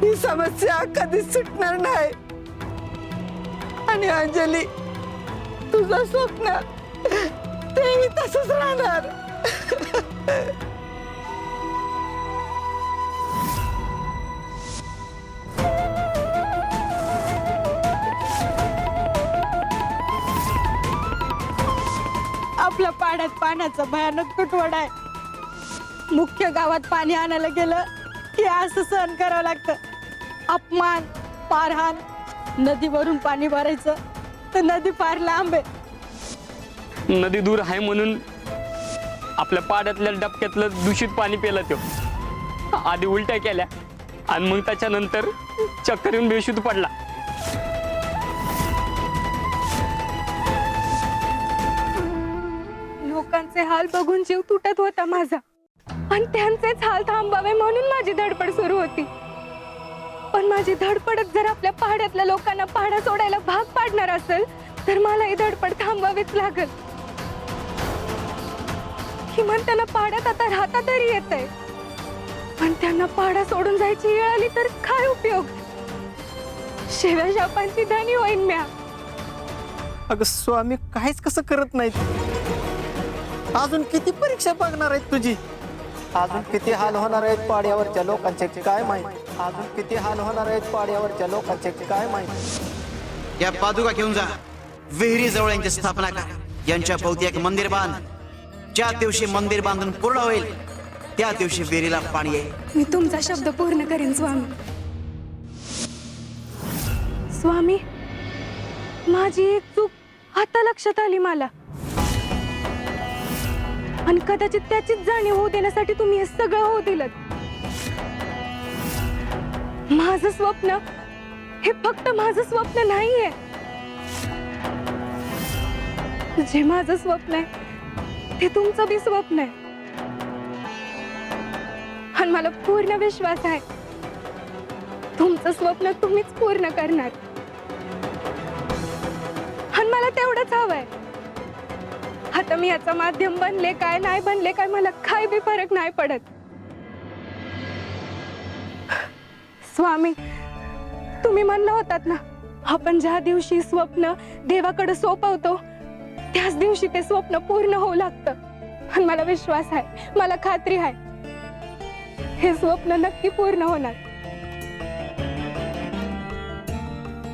ही समस्या कधीच सुटणार नाही. आणि अंजली, तुझं स्वप्न तेही तसंच राहणार. आपल्या पाण्यात पाण्याचा भयानक तुटवडा आहे. मुख्य गावात पाणी आणायला गेलं की असं सहन करावं लागतं. अपमान, पारहाण. नदीवरून पाणी भरायचं तर नदी फार लांब आहे. नदी दूर आहे म्हणून आपल्या पाड्यातल्या डबक्यातलं दूषित पाणी पिलं तो. आधी उलट्या केल्या आणि मग त्याच्यानंतर चक्कर येऊन बेशुद्ध पडला. लोकांचे हाल बघून जीव तुटत होता माझा, आणि त्यांचेच हाल थांबावे म्हणून माझी धडपड सुरू होती. पण माझी धडपडच जर आपल्या पहाड्यातल्या लोकांना पहाडा सोडायला भाग पाडणार असेल, तर मला ही धडपड थांबवावीच लागल. किमान त्यांना पहाड्यात आता राहता तरी येतंय, पण त्यांना पहाडा सोडून जायची वेळ आली तर काय उपयोग? शिव्या शापांची धनी होईन म्या. अगं स्वामी काहीच कसं करत नाहीत. अजून किती परीक्षा बघणार आहेत तुझी? अजून किती हाल होणार आहेत पाड्यावरच्या लोकांचे काय माहित. अजून किती हाल होणार आहेत पाड्यावरच्या लोकांचे काय माहित. या पादुका घेऊन जा. विहिरी जवळ यांची स्थापना कर. यांच्या भोवती एक मंदिर बांध. ज्या दिवशी मंदिर बांधून पूर्ण होईल त्या दिवशी विहिरीला पाणी येईल. मी तुमचा शब्द पूर्ण करेन स्वामी. स्वामी, माझी एक चूक आता लक्षात आली मला, आणि कदाचित त्याचीच जाणीव होऊ देण्यासाठी तुम्ही हे सगळं होऊ दिलं. माझं स्वप्न हे फक्त माझं स्वप्न नाहीये. जे माझं स्वप्न आहे ते तुमचं बी स्वप्न आहे. आणि मला पूर्ण विश्वास आहे तुमचं स्वप्न तुम्हीच पूर्ण करणार. आणि मला तेवढंच हवंय. आता मी याचं माध्यम बनले काय नाही बनले काय मला काही बी फरक नाही पडत. स्वामी, तुम्ही म्हणलं होतात ना, आपण ज्या दिवशी स्वप्न देवाकडे सोपवतो त्याच दिवशी ते स्वप्न पूर्ण होऊ लागतं. आणि मला विश्वास आहे, मला खात्री आहे, हे स्वप्न नक्की पूर्ण होणार.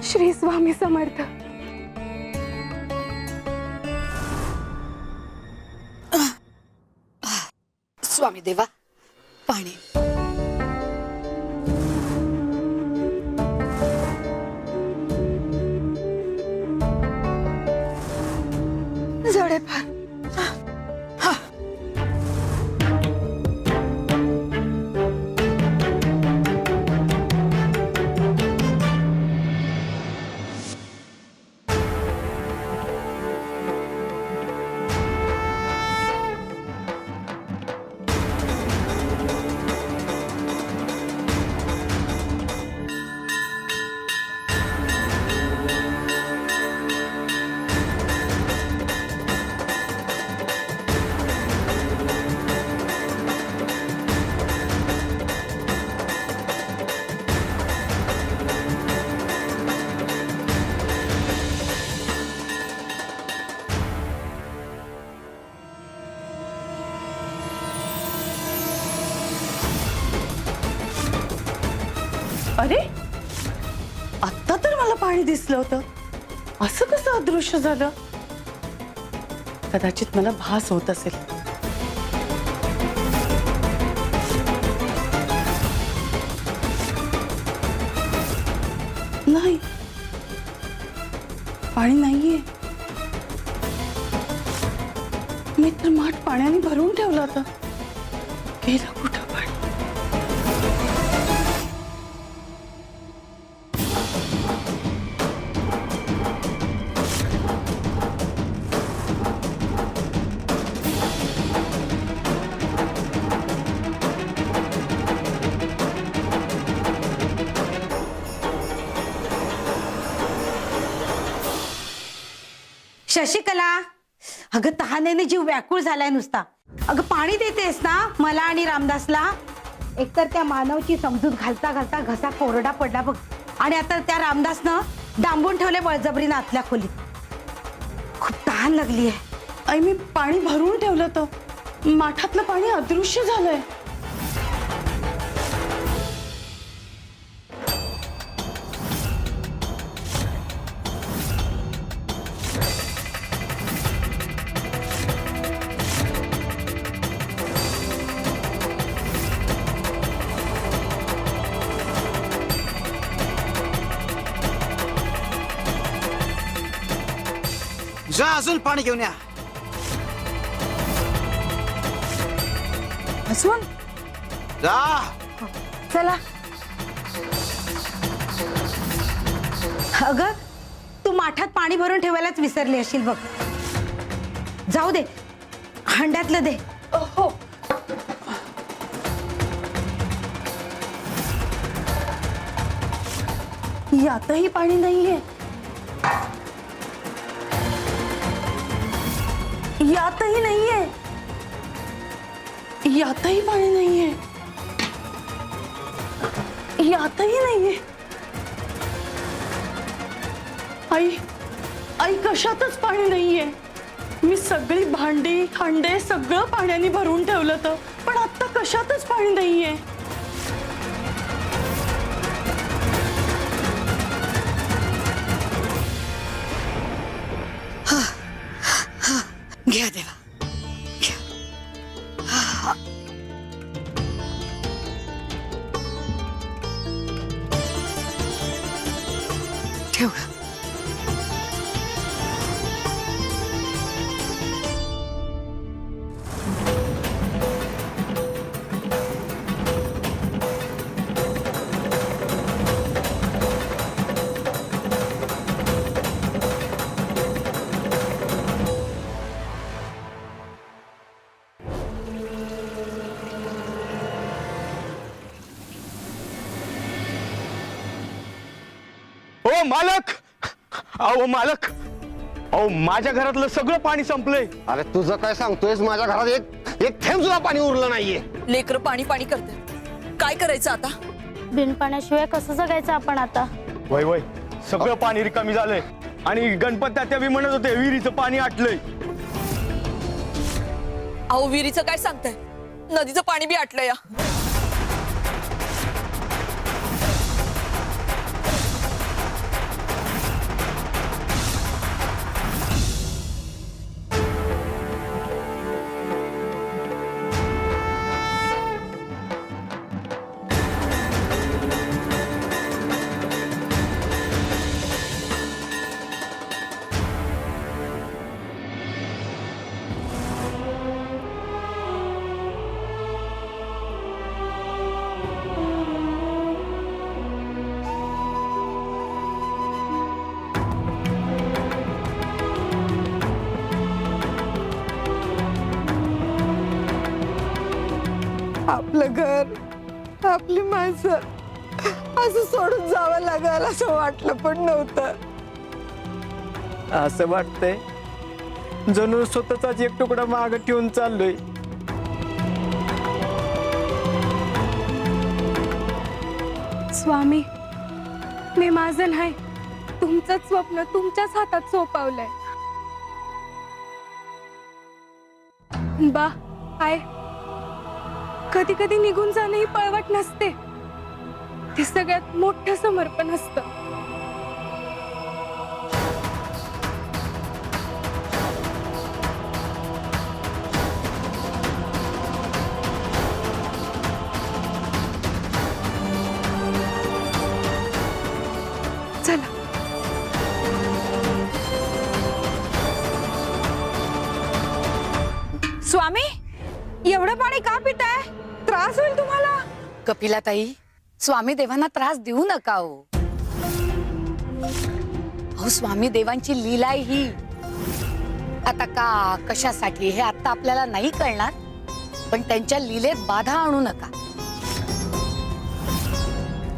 श्री स्वामी समर्थ. स्वामी देवा, पाणी. जडे फार. अरे, आता तर मला पाणी दिसलं होतं, असं कसं अदृश्य झालं? कदाचित मला भास होत असेल. नाही, पाणी नाहीये. मी तर माठ पाण्याने भरून ठेवला होता. गेलं कुठं पाणी? शशिकला, अगं तहानेने जीव व्याकुळ झालाय नुसता. अगं पाणी देतेस ना मला आणि रामदासला? एकतर त्या मानवची समजूत घालता घालता घसा कोरडा पडला बघ, आणि आता त्या रामदासनं डांबून ठेवले बळजबरीनं आतल्या खोलीत. खूप तहान लागली आहे. आई, मी पाणी भरून ठेवलं होतं, माठातलं पाणी अदृश्य झालंय. जा अजून पाणी घेऊन या. असून जा. चला. अगं तू माठात पाणी भरून ठेवायलाच विसरली असशील बघ. जाऊ दे, हंड्यातलं दे. हो. यातही पाणी नाहीये. यातही नाहीये. यातही पाणी नाहीये. यातही नाहीये. आई, आई, कशातच पाणी नाहीये. मी सगळी भांडी खांडे सगळं पाण्याने भरून ठेवलं होतं, पण आता कशातच पाणी नाहीये. घ्या देवा, घ्या. ठेव. अहो मालक, अहो मालक, अहो माझ्या घरातलं सगळं पाणी संपलंय. अरे तुझं काय सांगतोयस, माझ्या घरात एक थेंब सुद्धा पाणी उरलं नाहीये. लेकर पाणी पाणी करते, काय करायचं आता? बिन पाण्याशिवाय कसं जगायचं आपण आता? वय वय, सगळं पाणी रिकामी झालंय. आणि गणपत त्या बी म्हणत होते विहिरीचं पाणी आटलंय. अहो विहिरीचं काय सांगताय, नदीचं पाणी बी आटलं या. आपलं घर, आपली माणसं असं सोडून जावं लागेल असं वाटलं पण नव्हतं. असं वाटतंय जणू स्वतःचाच एक तुकडा माग ठेवून चाललोय. स्वामी, मी माझं नाही, तुमचंच स्वप्न तुमच्याच हातात सोपवलंय. बा आय, कधी कधी निघून जाणं ही पळवाट नसते, ते सगळ्यात मोठं समर्पण असतं. चला. स्वामी, एवढं पाणी का पिताय? त्रास होईल तुम्हाला. कपिलाताई, स्वामी देवांना त्रास देऊ नका हो. अहो स्वामी देवांची लीला आहे ही. आता का कशासाठी हे आता आपल्याला नाही कळणार, पण त्यांच्या लीलेत बाधा आणू नका.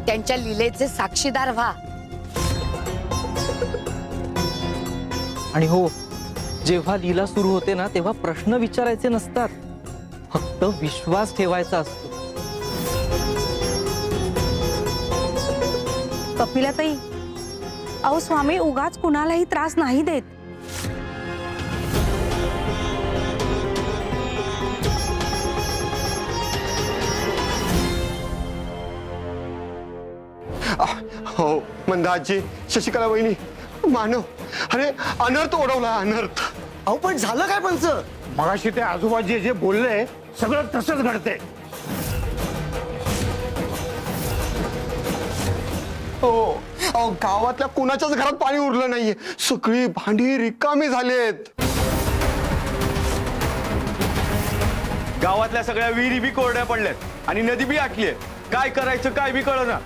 त्यांच्या लीलेचे साक्षीदार व्हा. आणि हो, जेव्हा लीला सुरू होते ना तेव्हा प्रश्न विचारायचे नसतात, फक्त विश्वास ठेवायचा असतो. कपिलाताई, अहो स्वामी उगाच कुणालाही त्रास नाही देत. हो मंदाजी, शशिकला वहिनी, मानव, अरे अनर्थ ओढवला, अनर्थ. अहो पण झालं काय पंच? मगाशी ते आजोबा जे बोलले सगळं तसंच घडतंय. हो, अहो गावातल्या कुणाच्याच घरात पाणी उरलं नाहीये. सगळी भांडी रिकामी झालेत. गावातल्या सगळ्या विहिरी बी कोरड्या पडल्यात आणि नदी बी आटलीये. काय करायचं काय बी कळना.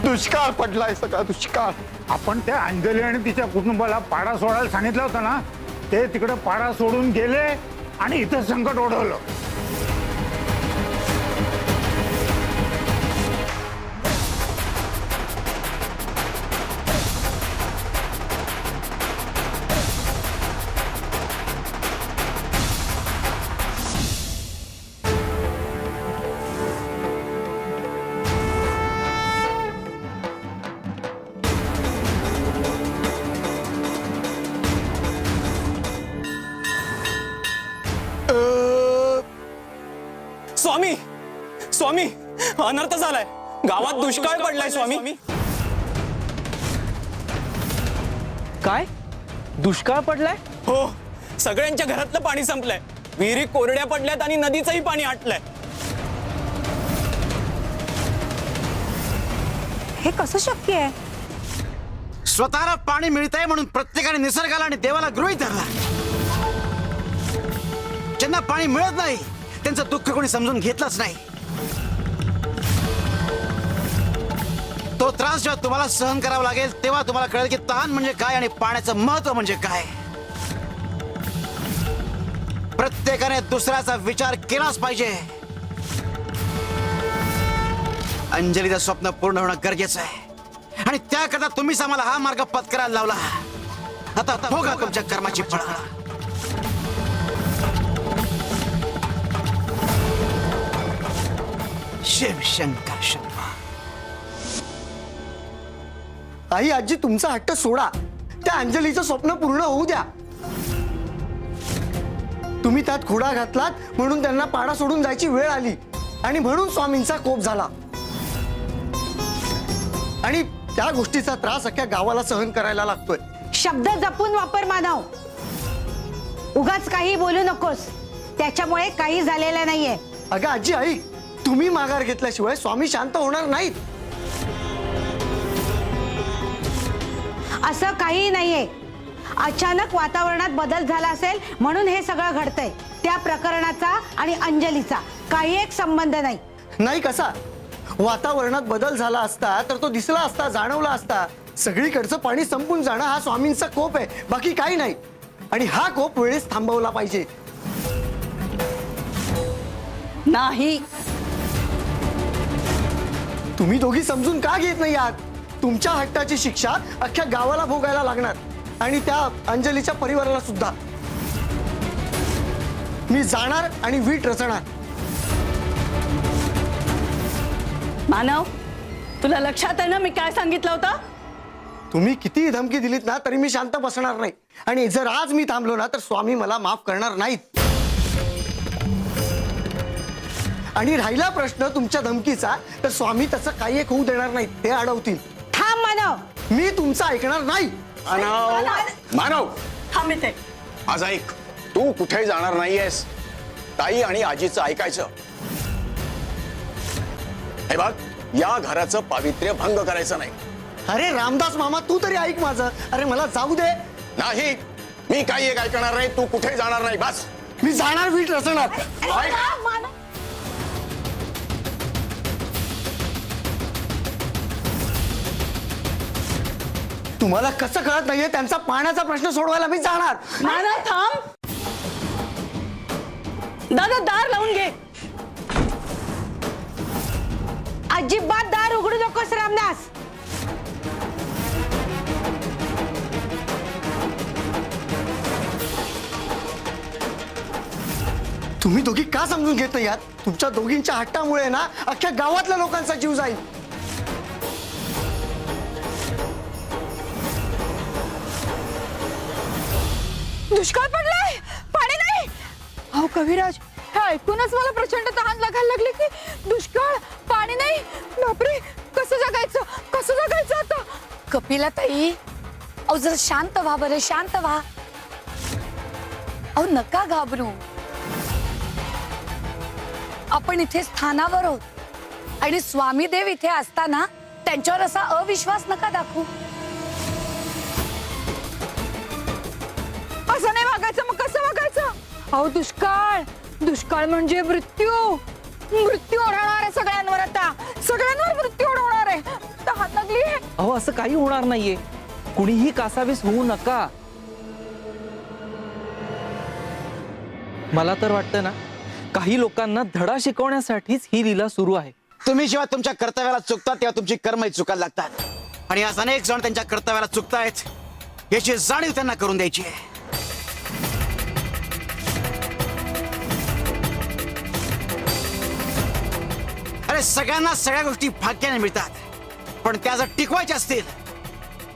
दुष्काळ पडलाय, सगळा दुष्काळ. आपण त्या अंजली आणि तिच्या कुटुंबाला पाडा सोडायला सांगितलं होतं ना, ते तिकडे पाडा सोडून गेले आणि इथं संकट ओढवलं. स्वामी, स्वामी, अनर्थ झालाय. गावात दुष्काळ पडलाय स्वामी. काय दुष्काळ पडलाय? हो, सगळ्यांच्या घरातलं पाणी संपलंय. विहिरी कोरड्या पडल्यात आणि नदीचंही पाणी आटलंय. हे कसं शक्य आहे? स्वतःला पाणी मिळतंय म्हणून प्रत्येकाने निसर्गाला आणि देवाला गृहीत धरला. ज्यांना पाणी मिळत नाही त्यांचं दुःख कोणी समजून घेतलंच नाही. तो त्रास जेव्हा तुम्हाला सहन करावा लागेल तेव्हा तुम्हाला कळेल की तहान म्हणजे काय आणि पाण्याचं महत्व म्हणजे काय. प्रत्येकाने दुसऱ्याचा विचार केलाच पाहिजे. अंजलीचं स्वप्न पूर्ण होणं गरजेचं आहे आणि त्याकरता तुम्हीच आम्हाला हा मार्ग पत्करायला लावला. आता भोगा तुमच्या कर्माची फळं. शिव शंकर शंकर. आई आजी तुमचा हट्ट सोडा. त्या अंजलीचं स्वप्न पूर्ण होऊ द्या. तुम्ही त्यात खोडा घातलात म्हणून त्यांना पाडा सोडून जायची वेळ आली आणि म्हणून स्वामींचा कोप झाला आणि त्या गोष्टीचा त्रास अख्ख्या गावाला सहन करायला लागतोय. शब्द जपून वापर मानव. उगाच काही बोलू नकोस. त्याच्यामुळे काही झालेलं नाहीये. अगं आजी आई, तुम्ही माघार घेतल्याशिवाय स्वामी शांत होणार नाहीत. असं काही नाहीये. अचानक वातावरणात बदल झाला असेल म्हणून हे सगळं घडतंय. त्या प्रकरणाचा आणि अंजलीचा काही एक संबंध नाही. नाही कसा? वातावरणात बदल झाला असता तर तो दिसला असता, जाणवला असता. सगळीकडचं पाणी संपून जाणं हा स्वामींचा कोप आहे, बाकी काही नाही. आणि हा कोप वेळेस थांबवला पाहिजे. नाही. तुम्ही दोघी समजून का घेत नाही आहात? तुमच्या हट्टाची शिक्षा अख्ख्या गावाला भोगायला लागणार आणि त्या अंजलीच्या परिवाराला सुद्धा. मी जाणार आणि वीट रचणार. मानव, तुला लक्षात आहे ना मी काय सांगितलं होतं? तुम्ही कितीही धमकी दिलीत ना तरी मी शांत बसणार नाही. आणि जर आज मी थांबलो ना तर स्वामी मला माफ करणार नाहीत. आणि राहिला प्रश्न तुमच्या धमकीचा, तर स्वामी त्याचं काही एक होऊ देणार नाहीत. ते अडवतील. थांब मानव. मी तुमचं ऐकणार नाही. मानव, थांब इथे. आज ऐक, तू कुठे जाणार नाहीयेस. ताई आणि आजीचं ऐकायचं. हे बघ, या घराचं पावित्र्य भंग करायचं नाही. अरे रामदास मामा, तू तरी ऐक माझं. अरे मला जाऊ दे. नाही, मी काही एक ऐकणार नाही. तू कुठे जाणार नाही. बस. मी जाणार, वीट रचणार. तुम्हाला कसं कळत नाहीये? त्यांचा पाण्याचा प्रश्न सोडवायला मी जाणार. मानव थांब. दादा दार लावून घे. अजिबात दार उघडू नकोस रामदास. तुम्ही दोघी का समजून घेत नाही आहात? तुमच्या दोघींच्या हट्टामुळे ना अख्ख्या गावातल्या लोकांचा जीव जाईल. दुष्काळ पडलाय, पाणी नाही. अहो कविराज, हे ऐकूनच मला प्रचंड तहान लागायला लागली की दुष्काळ, पाणी नाही. बापरे, कसं जगायचं, कसं जगायचं आता? कपिला ताई, अहो जरा शांत व्हा बरं, शांत व्हा. अहो नका घाबरू. आपण इथे स्थानावर आहोत आणि स्वामी देव इथे असताना त्यांच्यावर असा अविश्वास नका दाखवू. असं नाही वागायचं. मग कसं वागायचं? अहो दुष्काळ, दुष्काळ म्हणजे मृत्यू. मृत्यू ओढवणार आहे सगळ्यांवर. आता सगळ्यांवर मृत्यू ओढवणार आहे. तहान लागली आहे. अहो असं काही होणार नाहीये. कुणीही कासावीस होऊ नका. मला तर वाटतं ना, काही लोकांना धडा शिकवण्यासाठीच ही लीला सुरू आहे. तुम्ही जेव्हा तुमच्या कर्तव्याला चुकतात तेव्हा तुमची कर्मही चुकायला लागतात. आणि आज अनेक जण त्यांच्या कर्तव्याला चुकतायत याची जाणीव त्यांना करून द्यायची आहे. अरे सगळ्यांना सगळ्या गोष्टी भाग्याने मिळतात, पण त्या जर टिकवायच्या असतील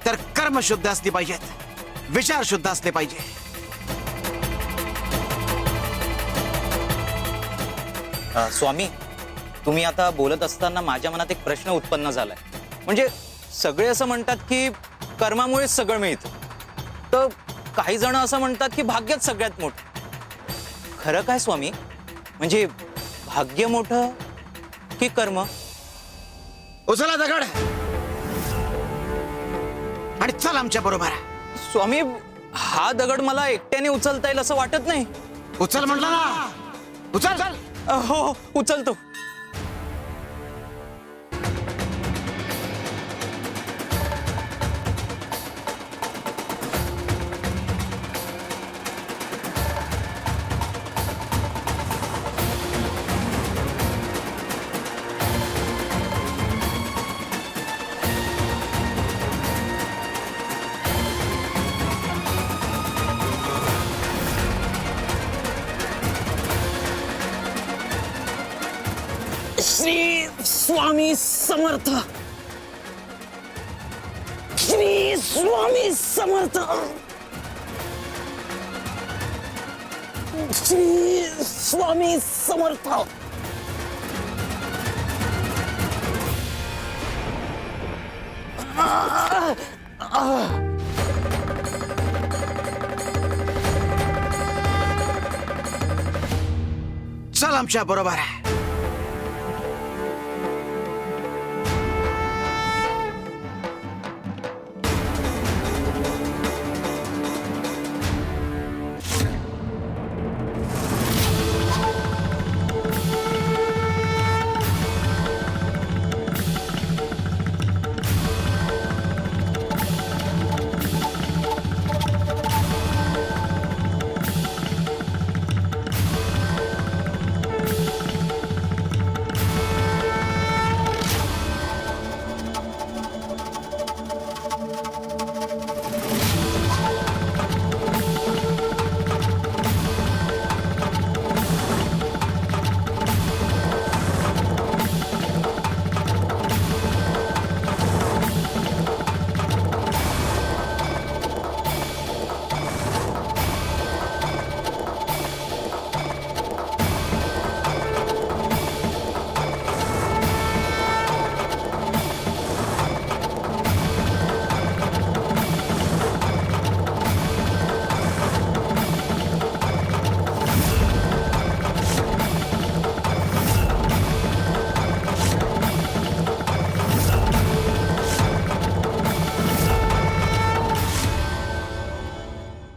तर कर्म शुद्ध असली पाहिजेत, विचार शुद्ध असले पाहिजे. स्वामी, तुम्ही आता बोलत असताना माझ्या मनात एक प्रश्न उत्पन्न झालाय. म्हणजे सगळे असं म्हणतात की कर्मामुळेच सगळं मिळतं, तर काही जण असं म्हणतात की भाग्यच सगळ्यात मोठं. खरं काय स्वामी? म्हणजे भाग्य मोठं की कर्म? उचला दगड आणि चल आमच्या बरोबर. स्वामी, हा दगड मला एकट्याने उचलता येईल असं वाटत नाही. उचल म्हटलं ना, उचल. हो, उचलतो. स्वामी समर्थ. श्री स्वामी समर्थ. श्री स्वामी समर्थ. चल आमच्या बरोबर.